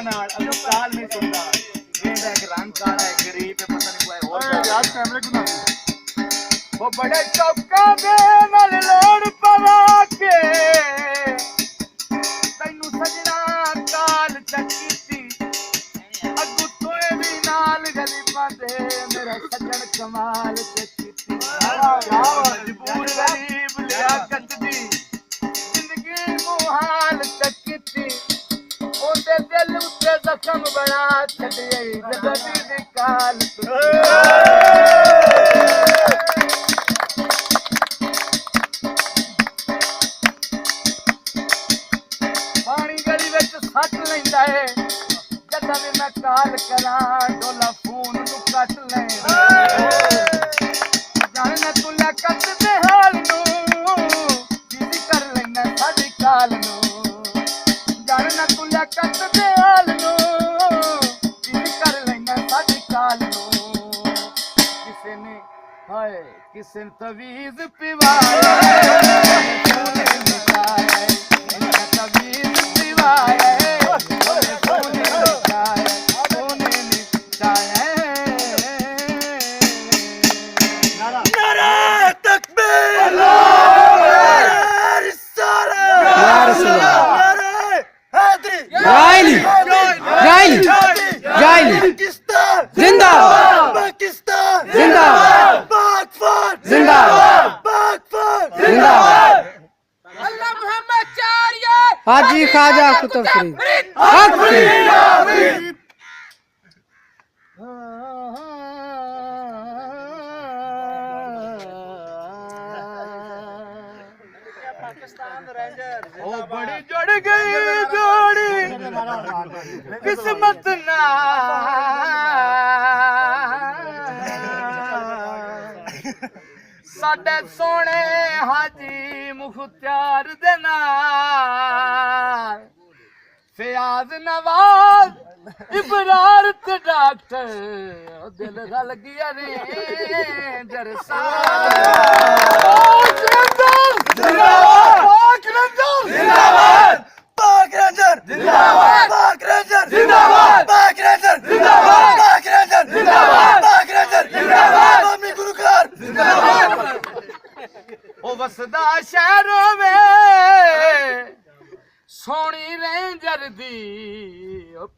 नाल अभी साल नहीं सुनता वेंदा एक रंग काला है गरीब है पता नहीं कोई और यार कैमरे को ना वो बड़े चौका दे नाल लोड़ पवा के तैनू सजना काल चकीती अगू तोए भी नाल गली पांदे मेरा सजन कमाल चकीती मजबूर गरीब लियाकत दी जिंदगी मुहाल चकीती ओदे दिल उत्ते जख्म बना छड़िए जदी दी काल पानी गली विच सट लैंदा है जदा भी मैं काल करा डोला फोन नु कट ले जाने तू लकत दे हाल नु किसी कर लेना साडी काल नु जाने तू लकत दे हाल नु किसी कर लेना साडी काल नु किसे ने हाय किसे तवीज पिवाया तवीज पिवाया हाजी ख्वाजा कुतुब फरीद ओ बड़ी जुड़ गई जोड़ी किस्मत ना साडे सोने हाजी मुख्तियार दे नाल फयाज नवाज इबरार ते डॉक्टर दिल गल गया रे जरसा वसदा शहरों में सोनी रेंजर दी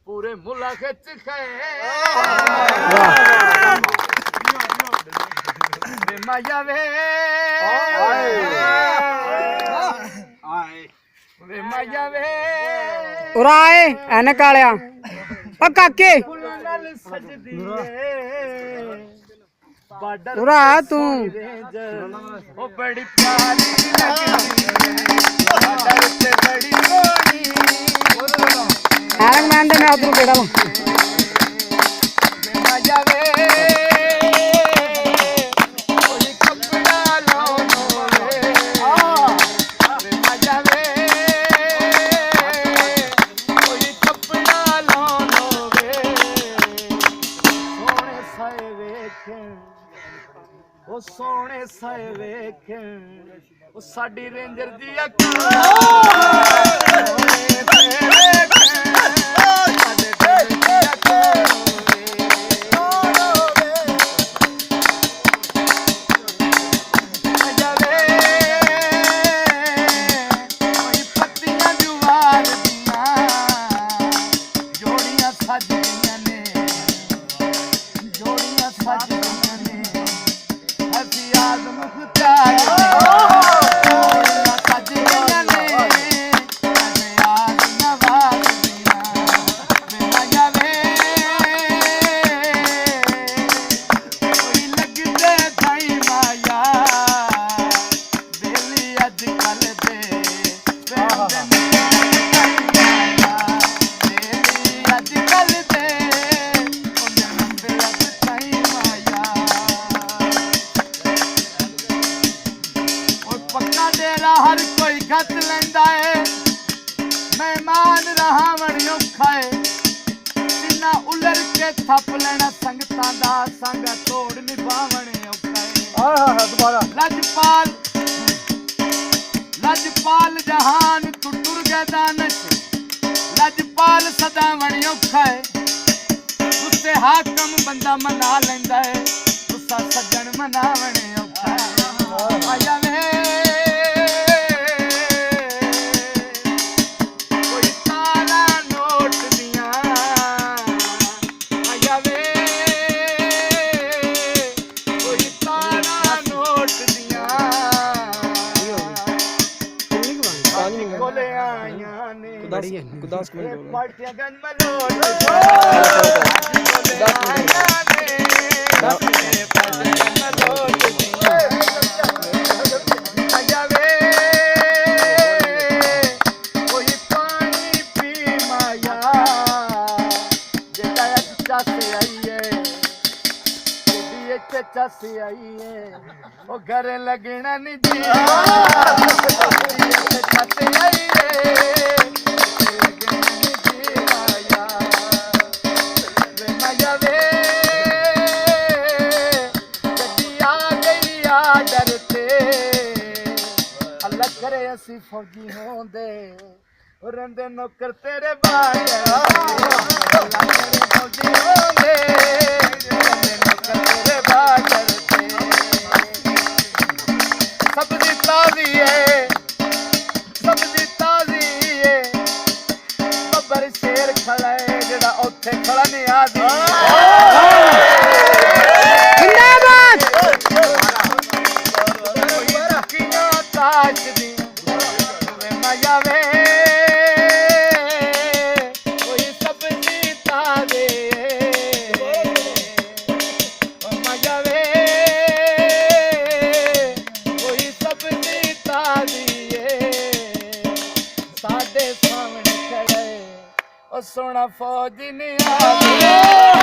पूरे मुल्क च माया वे माया वे उराए ऐनक आलिया ओ काके उरा तू ओ बड़ी प्यारी लगती बड़ी सोनी ऐनक मैं मैं उधर बेड़ा माया वे कोई कपड़ा लो रे माया वे कोई कपड़ा लो रे सोने साए वेखें ओ सोने साए वेखें ओ साडी रेंजर दी अक्खां हर कोई खत लेंदा है मेहमान रहावण औखा है जिन्ना उलर के थप लेना संगतां दा संग तोड़ निभावण औखा है दोबारा लजपाल जहान तू टुर गए दानश ਰਾਜਪਾਲ ਸਦਾਵਣ ਔਖਾ ਏ ਗੁੱਸੇ ਹਾਕਮ ਬੰਦਾ ਮਨਾ ਲੈਂਦਾ ਏ ਗੁੱਸਾ ਸੱਜਣ ਮਨਾਵਣ ਔਖਾ ਏ ਆ ਜਾਵੇ ਕੋਈ ਤਾਰਾ ਨੋਟ ਦੀਆਂ ਆ ਜਾਵੇ ਕੋਈ ਤਾਰਾ ਨੋਟ ਦੀਆਂ ਕੋਲੇ ਆਈਆਂ ਨੇ ਪਾਰਟੀਆਂ ਗੰਜ ਮਲੋਟ ਕੋਲੇ ਆਈਆਂ ਨੇ ਪਾਰਟੀਆਂ ਮਲੋਟ ਦੀਆਂ ਆ ਜਾਵੇ ਕੋਈ ਪਾਣੀ ਪੀ ਮਾਇਆ ਜਿਹੜਾ ਅੱਜ ਚਾਸੇ ਆਈਏ ਇੱਥੇ ਚਾਸੇ ਆਈਏ ਉਹ ਘਰ ਲੱਗਣਾ ਨਹੀਂ ਜੀ ਇੱਥੇ ਚਾਸੇ ਆਈਏ ਲੱਗਣਾ ਨਹੀਂ ਜੀ ਮਾਇਆ ਵੇ ਮਾਇਆ ਵੇ ਗੱਡੀ ਆ ਗਈ ਆ ਡਰ ਤੇ ਅੱਲਾ ਕਰੇ ਅਸੀਂ ਫੌਜੀ ਹੋਂਦੇ ਰਹਿੰਦੇ ਨੌਕਰ ਤੇਰੇ ਬਾਹਰ ਅੱਲਾ ਕਰੇ ਫੌਜੀ ਹੋਂਦੇ ਰਹਿੰਦੇ ਨੌਕਰ ਤੇਰੇ ਬਾਹਰ ਤੇ ਸਬਜ਼ੀ ਤਾਜ਼ੀ ਏ ਸਬਜ਼ੀ ਤਾਜ਼ੀ ਏ ਬੱਬਰ ਸ਼ੇਰ ਖੜਾ ਏ ਜਿਹੜਾ ਉੱਥੇ ਖੜਾ ਨਹੀਂ ਆਦੀ ਜਿੰਦਾਬਾਦ ਕੀਆਂ ਤਾਜ ਦੀ ਵੇ ਮਾਇਆ ਵੇ ਕੋਈ ਸਬਜ਼ੀ ਤਾਜ਼ੀ ਓ ਮਾਇਆ ਵੇ ਕੋਈ ਸਬਜ਼ੀ ਤਾਜ਼ੀ ਏ ਸਾਡੇ ਸਾਹਮਣੇ ਖੜੇ ਉਹ ਸੋਹਣਾ ਫੌਜੀ ਨਹੀਂ ਆਦੀ